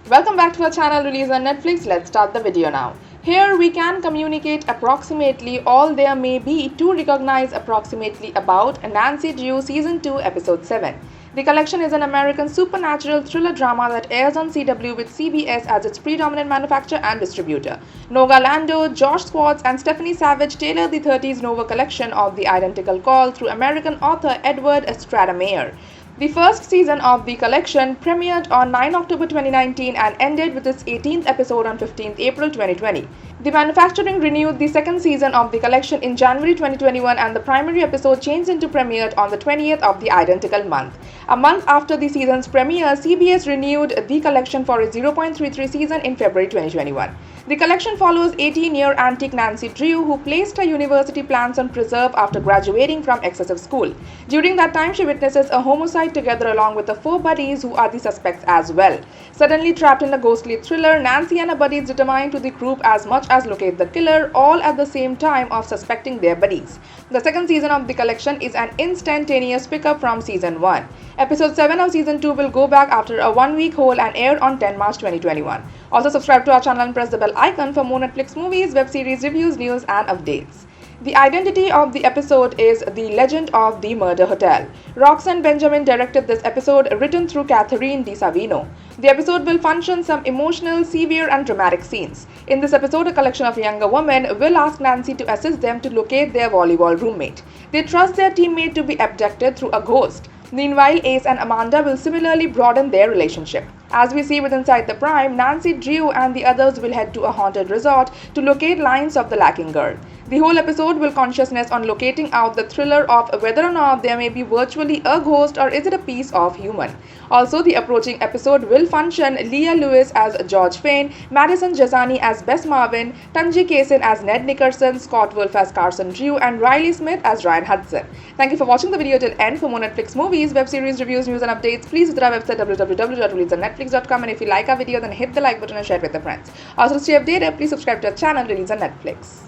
Welcome back to our channel released on Netflix. Let's start the video now. Here we can communicate approximately all there may be to recognize approximately about Nancy Drew Season 2 Episode 7. The Collection is an American supernatural thriller drama that airs on CW with CBS as its predominant manufacturer and distributor. Noga Lando, Josh Swartz, and Stephanie Savage tailor the 30s Nova collection of The Identical Call through American author Edward Stradameyer. The first season of the collection premiered on 9 October 2019 and ended with its 18th episode on 15th April 2020. The manufacturing renewed the second season of the collection in January 2021 and the primary episode changed into premiered on the 20th of the identical month. A month after the season's premiere, CBS renewed the collection for its 0.33 season in February 2021. The collection follows 18-year antique Nancy Drew, who placed her university plans on preserve after graduating from excessive school. During that time, she witnesses a homicide together along with the four buddies who are the suspects as well. Suddenly trapped in a ghostly thriller, Nancy and her buddies determine to regroup as much as locate the killer, all at the same time of suspecting their buddies. The second season of the collection is an instantaneous pickup from season 1. Episode 7 of season 2 will go back after a one-week hold and air on 10 March 2021. Also subscribe to our channel and press the bell icon for more Netflix movies, web series, reviews, news and updates. The identity of the episode is The Legend of the Murder Hotel. Roxanne Benjamin directed this episode, written through Catherine DiSavino. The episode will function some emotional, severe and dramatic scenes. In this episode, a collection of younger women will ask Nancy to assist them to locate their volleyball roommate. They trust their teammate to be abducted through a ghost. Meanwhile, Ace and Amanda will similarly broaden their relationship. As we see with Inside the Prime, Nancy Drew and the others will head to a haunted resort to locate lines of the lacking girl. The whole episode will consciousness on locating out the thriller of whether or not there may be virtually a ghost or is it a piece of human. Also, the approaching episode will function Leah Lewis as George Fane, Madison Jazani as Bess Marvin, Tanji Kaysen as Ned Nickerson, Scott Wolf as Carson Drew, and Riley Smith as Ryan Hudson. Thank you for watching the video till end. For more Netflix movies, web series, reviews, news and updates, please visit our website www.releaseonnetflix.com, and if you like our video then hit the like button and share it with your friends. Also to stay updated, please subscribe to our channel Release on Netflix.